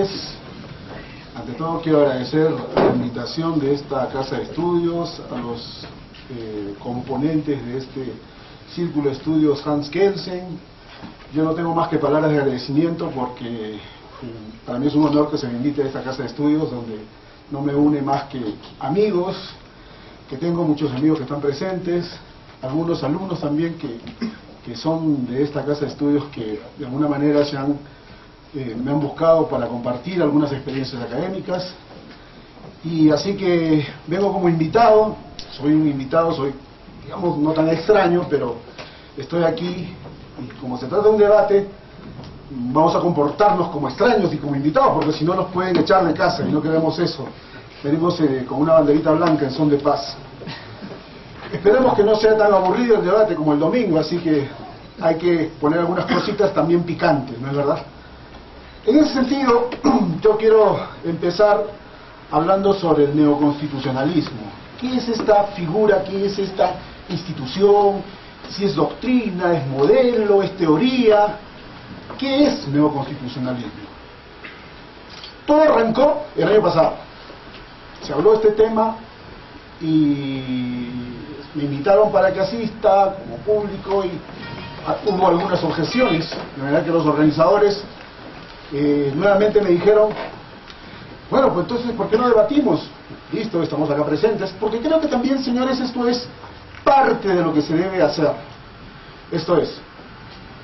noches. Ante todo quiero agradecer la invitación de esta casa de estudios, a los componentes de este círculo de estudios Hans Kelsen. Yo no tengo más que palabras de agradecimiento porque para mí es un honor que se me invite a esta casa de estudios donde no me une más que amigos, que tengo muchos amigos que están presentes, algunos alumnos también que son de esta casa de estudios que de alguna manera me han buscado para compartir algunas experiencias académicas. Y así que vengo como invitado, soy digamos no tan extraño, pero estoy aquí y como se trata de un debate, vamos a comportarnos como extraños y como invitados, porque si no nos pueden echar de casa y no queremos eso. Venimos con una banderita blanca en son de paz. Esperemos que no sea tan aburrido el debate como el domingo, así que hay que poner algunas cositas también picantes, ¿no es verdad? En ese sentido, yo quiero empezar hablando sobre el neoconstitucionalismo. ¿Qué es esta figura? ¿Qué es esta institución? Si es doctrina, es modelo, es teoría. ¿Qué es neoconstitucionalismo? Todo arrancó el año pasado. Se habló de este tema y me invitaron para que asista como público y hubo algunas objeciones. La verdad que los organizadores nuevamente me dijeron, bueno, pues entonces, ¿por qué no debatimos? Listo, estamos acá presentes, porque creo que también, señores, esto es parte de lo que se debe hacer. Esto es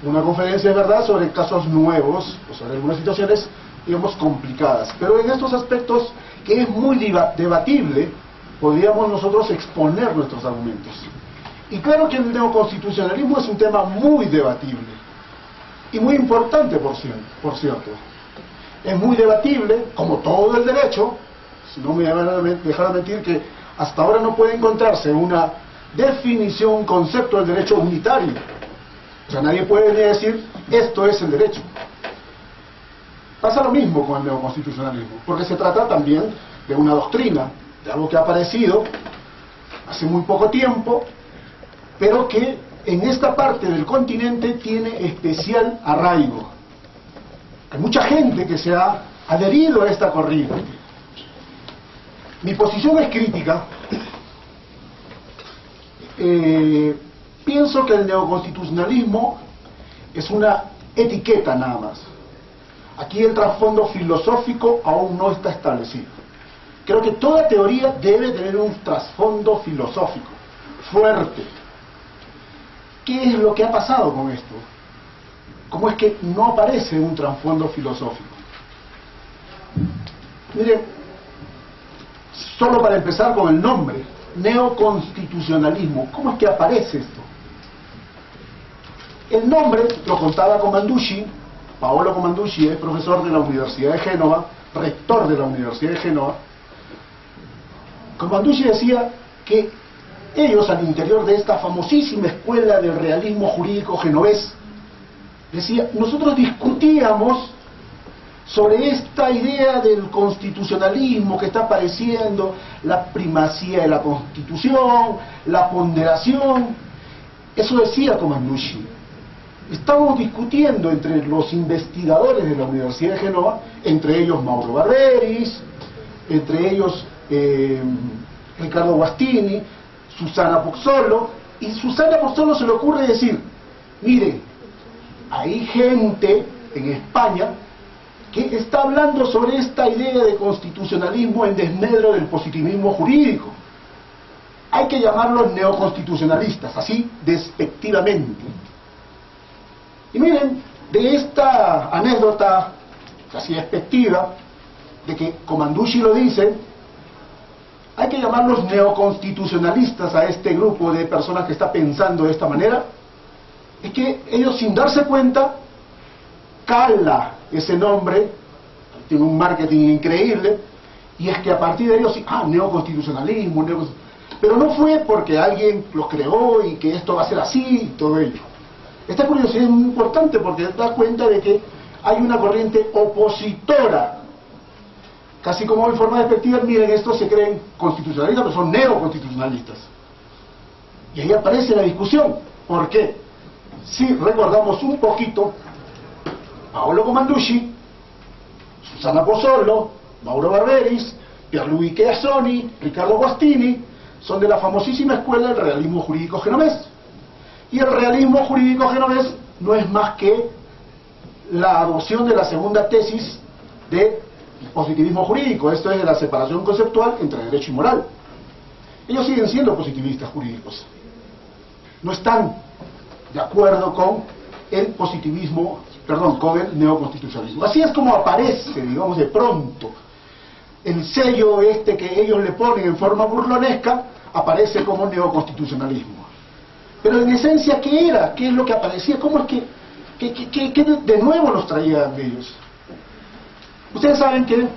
una conferencia de verdad sobre casos nuevos, o sobre algunas situaciones, digamos, complicadas. Pero en estos aspectos, que es muy debatible, podríamos nosotros exponer nuestros argumentos. Y claro que el neoconstitucionalismo es un tema muy debatible, y muy importante, por cierto. Es muy debatible, como todo el derecho, si no me van a dejar mentir que hasta ahora no puede encontrarse una definición, un concepto del derecho unitario. O sea, nadie puede decir, esto es el derecho. Pasa lo mismo con el neoconstitucionalismo, porque se trata también de una doctrina, de algo que ha aparecido hace muy poco tiempo, pero que en esta parte del continente tiene especial arraigo. Hay mucha gente que se ha adherido a esta corriente. Mi posición es crítica. Pienso que el neoconstitucionalismo es una etiqueta nada más. Aquí el trasfondo filosófico aún no está establecido. Creo que toda teoría debe tener un trasfondo filosófico fuerte. ¿Qué es lo que ha pasado con esto? ¿Cómo es que no aparece un trasfondo filosófico? Miren, solo para empezar con el nombre, neoconstitucionalismo, ¿cómo es que aparece esto? El nombre lo contaba Comanducci. Paolo Comanducci es profesor de la Universidad de Génova, rector de la Universidad de Génova. Comanducci decía que ellos, al interior de esta famosísima escuela del realismo jurídico genovés, decía, nosotros discutíamos sobre esta idea del constitucionalismo que está apareciendo, la primacía de la Constitución, la ponderación. Eso decía Comanducci. Estamos discutiendo entre los investigadores de la Universidad de Génova, entre ellos Mauro Barberis, entre ellos Ricardo Guastini, Susana Pozzolo, y Susana Pozzolo se le ocurre decir, mire, hay gente en España que está hablando sobre esta idea de constitucionalismo en desmedro del positivismo jurídico. Hay que llamarlos neoconstitucionalistas, así despectivamente. Y miren, de esta anécdota casi despectiva, de que Comanducci lo dice, hay que llamarlos neoconstitucionalistas a este grupo de personas que está pensando de esta manera, es que ellos sin darse cuenta, cala ese nombre, tiene un marketing increíble, y es que a partir de ellos, neoconstitucionalismo, pero no fue porque alguien los creó y que esto va a ser así y todo ello. Esta curiosidad es muy importante porque te das cuenta de que hay una corriente opositora. Casi como en forma despectiva, miren, estos se creen constitucionalistas, pero son neoconstitucionalistas. Y ahí aparece la discusión. ¿Por qué? Si recordamos un poquito, Paolo Comanducci, Sana Pozzolo, Mauro Barberis, Pierluigi Casoni, Ricardo Guastini, son de la famosísima escuela del realismo jurídico genovés. Y el realismo jurídico genovés no es más que la adopción de la segunda tesis del positivismo jurídico, esto es de la separación conceptual entre derecho y moral. Ellos siguen siendo positivistas jurídicos, no están de acuerdo con el positivismo, perdón, con el neoconstitucionalismo. Así es como aparece, digamos, de pronto el sello este que ellos le ponen en forma burlonesca, aparece como neoconstitucionalismo. Pero en esencia, ¿qué era? ¿Qué es lo que aparecía? ¿Cómo es que de nuevo los traían ellos? Ustedes saben que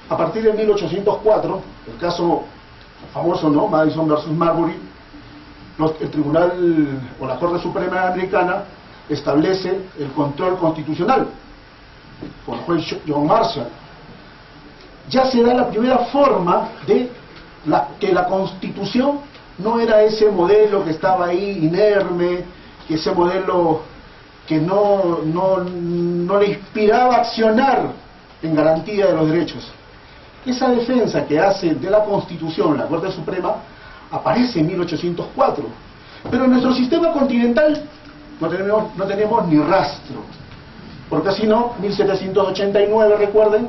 a partir de 1804, el caso famoso, ¿no?, Madison versus Marbury, el Tribunal o la Corte Suprema Americana establece el control constitucional por el juez John Marshall. Ya se da la primera forma de que la Constitución no era ese modelo que estaba ahí inerme, que ese modelo que no le inspiraba a accionar en garantía de los derechos. Esa defensa que hace de la Constitución la Corte Suprema aparece en 1804, pero en nuestro sistema continental no tenemos ni rastro, porque si no, 1789, recuerden,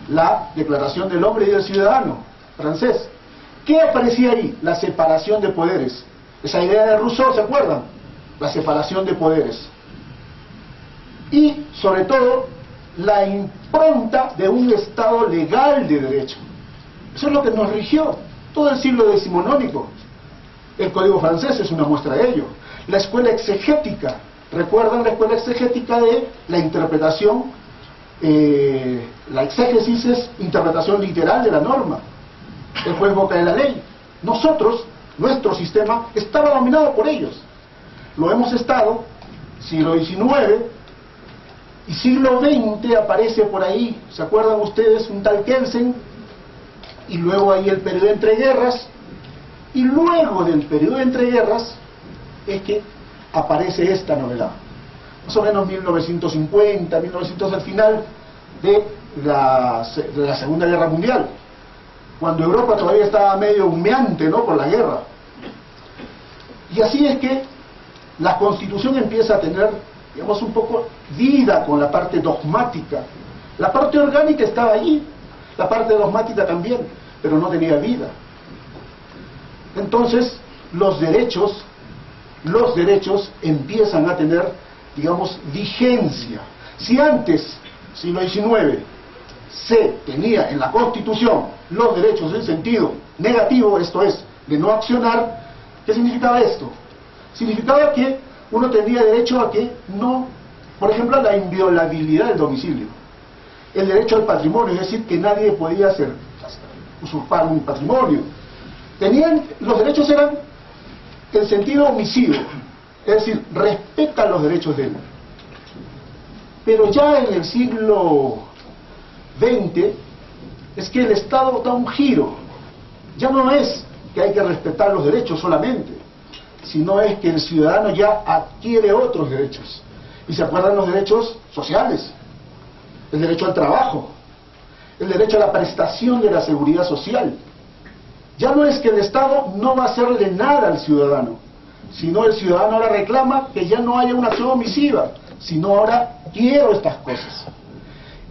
la Declaración del Hombre y del Ciudadano francés. ¿Qué aparecía ahí? La separación de poderes. Esa idea de Rousseau, ¿se acuerdan? La separación de poderes. Y, sobre todo, la impronta de un Estado legal de derecho. Eso es lo que nos rigió todo el siglo decimonónico. El Código francés es una muestra de ello. La escuela exegética, ¿recuerdan la escuela exegética de la interpretación? La exégesis es interpretación literal de la norma. El juez boca de la ley. Nosotros, nuestro sistema, estaba dominado por ellos. Lo hemos estado, siglo XIX, y siglo XX aparece por ahí, ¿se acuerdan ustedes? Un tal Kelsen, y luego ahí el periodo entre guerras, y luego del periodo entre guerras es que aparece esta novedad. Más o menos 1950, 1900, al final de la Segunda Guerra Mundial, cuando Europa todavía estaba medio humeante, ¿no?, por la guerra. Y así es que la Constitución empieza a tener, digamos, un poco vida con la parte dogmática. La parte orgánica estaba allí, la parte dogmática también, pero no tenía vida. Entonces, los derechos empiezan a tener, digamos, vigencia. Si antes, siglo XIX, se tenía en la Constitución los derechos en sentido negativo, esto es, de no accionar, ¿qué significaba esto? Significaba que uno tenía derecho a que no, por ejemplo, a la inviolabilidad del domicilio, el derecho al patrimonio, es decir, que nadie podía usurpar un patrimonio. Los derechos eran en sentido omisivo, es decir, respetan los derechos de él. Pero ya en el siglo XX es que el Estado da un giro. Ya no es que hay que respetar los derechos solamente, sino es que el ciudadano ya adquiere otros derechos. Y se acuerdan los derechos sociales, el derecho al trabajo, el derecho a la prestación de la seguridad social. Ya no es que el Estado no va a hacerle nada al ciudadano, sino el ciudadano ahora reclama que ya no haya una acción omisiva, sino ahora quiero estas cosas.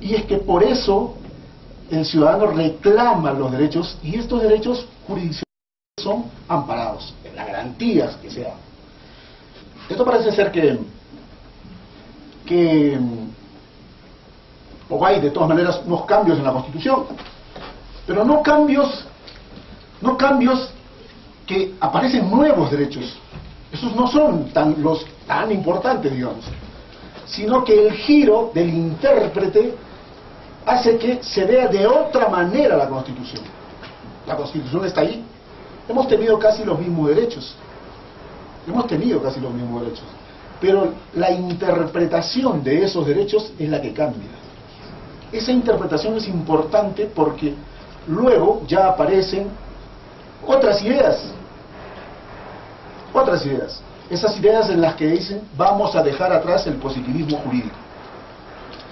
Y es que por eso el ciudadano reclama los derechos, y estos derechos jurisdiccionales son amparados en las garantías que se dan. Esto parece ser que o hay de todas maneras unos cambios en la Constitución, pero no cambios que aparecen nuevos derechos. Esos no son tan importantes, digamos, sino que el giro del intérprete hace que se vea de otra manera la Constitución. La Constitución está ahí. Hemos tenido casi los mismos derechos. Pero la interpretación de esos derechos es la que cambia. Esa interpretación es importante porque luego ya aparecen otras ideas. Esas ideas en las que dicen, vamos a dejar atrás el positivismo jurídico.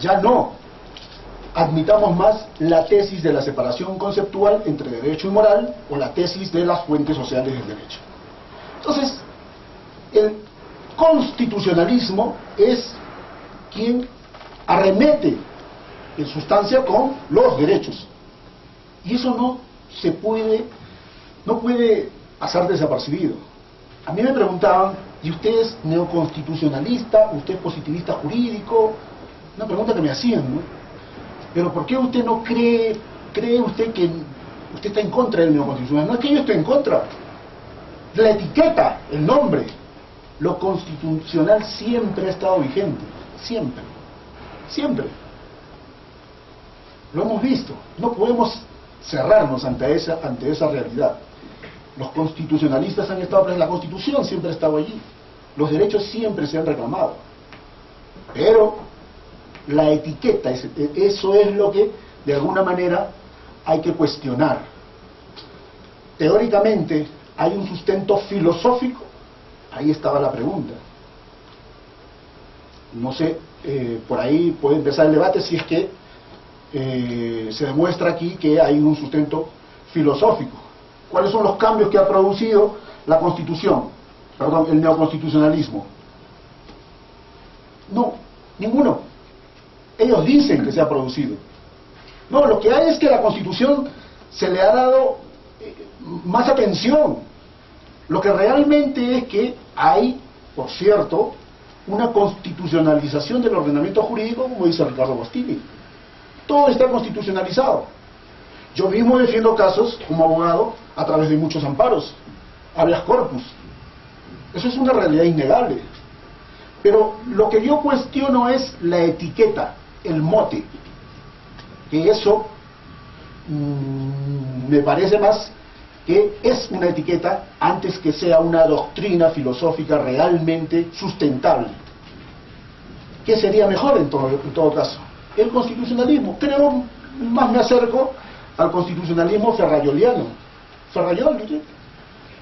Ya no. admitamos más la tesis de la separación conceptual entre derecho y moral, o la tesis de las fuentes sociales del derecho. Entonces, el constitucionalismo es quien arremete en sustancia con los derechos, y eso no puede pasar desapercibido. A mí me preguntaban, ¿y usted es neoconstitucionalista? ¿Usted es positivista jurídico? Una pregunta que me hacían, ¿no? Pero ¿por qué usted no cree usted que usted está en contra del neoconstitucionalismo? No es que yo esté en contra. La etiqueta, el nombre, lo constitucional siempre ha estado vigente, siempre, siempre. Lo hemos visto, no podemos cerrarnos ante esa realidad. Los constitucionalistas han estado presentes, la Constitución siempre ha estado allí, los derechos siempre se han reclamado, pero la etiqueta, eso es lo que de alguna manera hay que cuestionar. Teóricamente, ¿hay un sustento filosófico? Ahí estaba la pregunta. No sé, por ahí puede empezar el debate si es que se demuestra aquí que hay un sustento filosófico. ¿Cuáles son los cambios que ha producido la Constitución? Perdón, el neoconstitucionalismo. No, ninguno. Ellos dicen que se ha producido. No, lo que hay es que a la Constitución se le ha dado más atención. Lo que realmente es que hay, por cierto, una constitucionalización del ordenamiento jurídico, como dice Ricardo Bostini. Todo está constitucionalizado. Yo mismo defiendo casos como abogado a través de muchos amparos, habeas corpus. Eso es una realidad innegable. Pero lo que yo cuestiono es la etiqueta, el mote. Que eso me parece más que es una etiqueta antes que sea una doctrina filosófica realmente sustentable. ¿Qué sería mejor en todo caso? El constitucionalismo. Creo, más me acerco al constitucionalismo ferrayoliano. Ferrayol,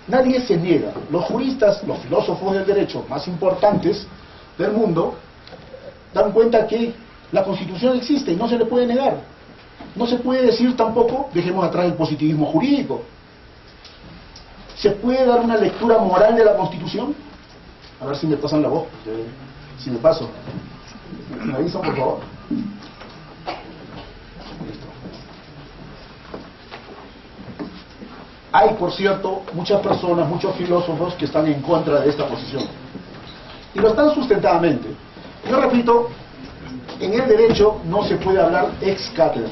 nadie se niega. Los juristas, los filósofos del derecho más importantes del mundo, dan cuenta que la Constitución existe y no se le puede negar. No se puede decir tampoco, dejemos atrás el positivismo jurídico. ¿Se puede dar una lectura moral de la Constitución? A ver si me pasan la voz, si me paso. ¿Me avisan, por favor? Listo. Hay, por cierto, muchas personas, muchos filósofos que están en contra de esta posición. Y lo están sustentadamente. Yo repito, en el derecho no se puede hablar ex cátedra.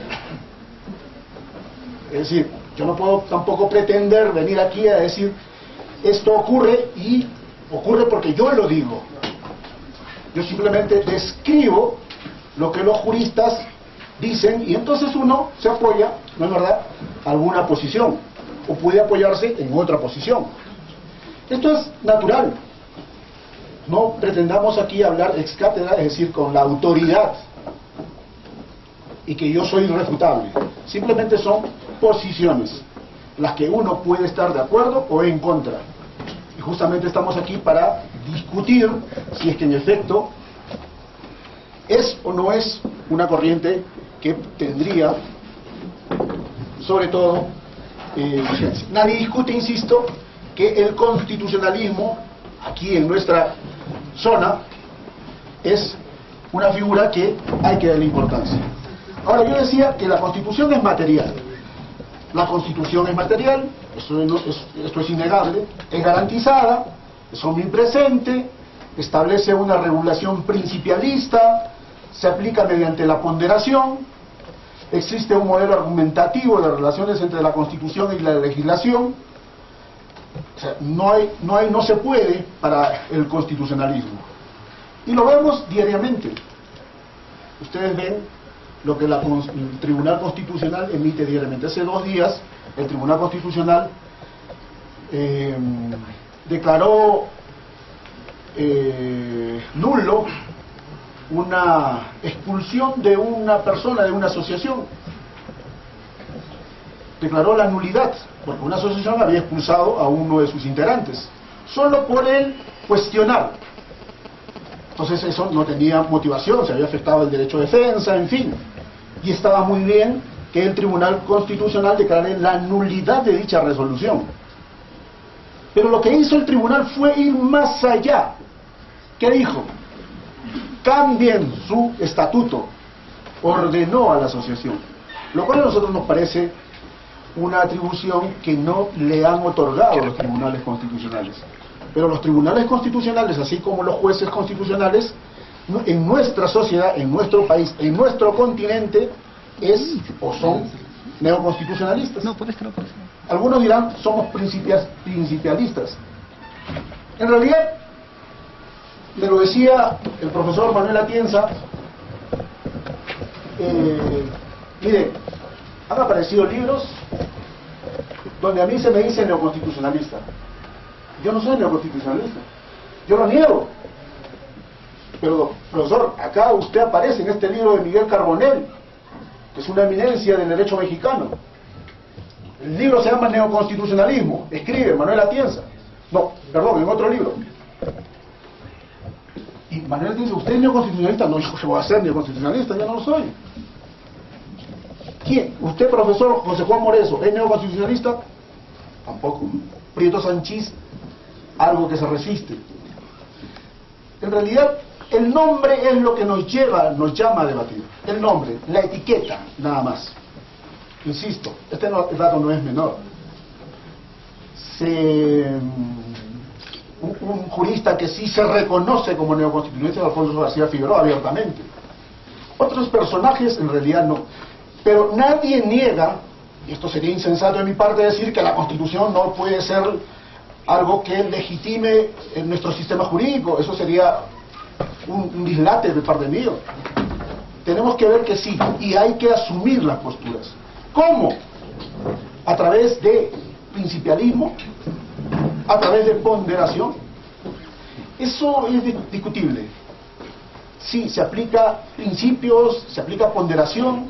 Es decir, yo no puedo tampoco pretender venir aquí a decir esto ocurre y ocurre porque yo lo digo. Yo simplemente describo lo que los juristas dicen y entonces uno se apoya, ¿no es verdad?, a alguna posición o puede apoyarse en otra posición. Esto es natural. No pretendamos aquí hablar ex cátedra, es decir, con la autoridad y que yo soy irrefutable. Simplemente son posiciones, las que uno puede estar de acuerdo o en contra. Y justamente estamos aquí para discutir si es que en efecto es o no es una corriente que tendría, sobre todo, vigencia. Nadie discute, insisto, que el constitucionalismo, aquí en nuestra zona, es una figura que hay que darle importancia. Ahora, yo decía que la Constitución es material. La Constitución es material, esto es innegable, es garantizada, es omnipresente, establece una regulación principialista, se aplica mediante la ponderación, existe un modelo argumentativo de relaciones entre la Constitución y la legislación. O sea, no se puede para el constitucionalismo. Y lo vemos diariamente. Ustedes ven lo que el Tribunal Constitucional emite diariamente. Hace 2 días el Tribunal Constitucional declaró nulo una expulsión de una persona de una asociación. Declaró la nulidad, porque una asociación había expulsado a uno de sus integrantes, solo por el cuestionar. Entonces eso no tenía motivación, se había afectado el derecho de defensa, en fin. y estaba muy bien que el Tribunal Constitucional declarara la nulidad de dicha resolución. Pero lo que hizo el tribunal fue ir más allá. ¿Qué dijo? Cambien su estatuto. Ordenó a la asociación, lo cual a nosotros nos parece una atribución que no le han otorgado los tribunales constitucionales. Pero los tribunales constitucionales, así como los jueces constitucionales, en nuestra sociedad, en nuestro país, en nuestro continente, es o son neoconstitucionalistas. Algunos dirán, somos principialistas. En realidad, me lo decía el profesor Manuel Atienza, mire, han aparecido libros donde a mí se me dice neoconstitucionalista. Yo no soy neoconstitucionalista, yo lo niego. Pero, profesor, acá usted aparece en este libro de Miguel Carbonell, que es una eminencia del derecho mexicano. El libro se llama Neoconstitucionalismo, escribe Manuel Atienza. No, perdón, en otro libro. Y Manuel dice, ¿usted es neoconstitucionalista? No, yo voy a ser neoconstitucionalista, yo no lo soy. ¿Quién? ¿Usted, profesor José Juan Moreso, es neoconstitucionalista? Tampoco. Prieto Sanchís, algo que se resiste. En realidad, el nombre es lo que nos llama a debatir. El nombre, la etiqueta, nada más. Insisto, este dato no es menor. Un jurista que sí se reconoce como neoconstitucionalista es Alfonso García Figueroa abiertamente. Otros personajes en realidad no. Pero nadie niega, y esto sería insensato de mi parte decir que la Constitución no puede ser algo que legitime en nuestro sistema jurídico. Eso sería un dislate de parte mío. Tenemos que ver que sí, y hay que asumir las posturas. ¿Cómo? A través de principialismo, a través de ponderación. Eso es discutible. Sí, se aplica principios, se aplica ponderación,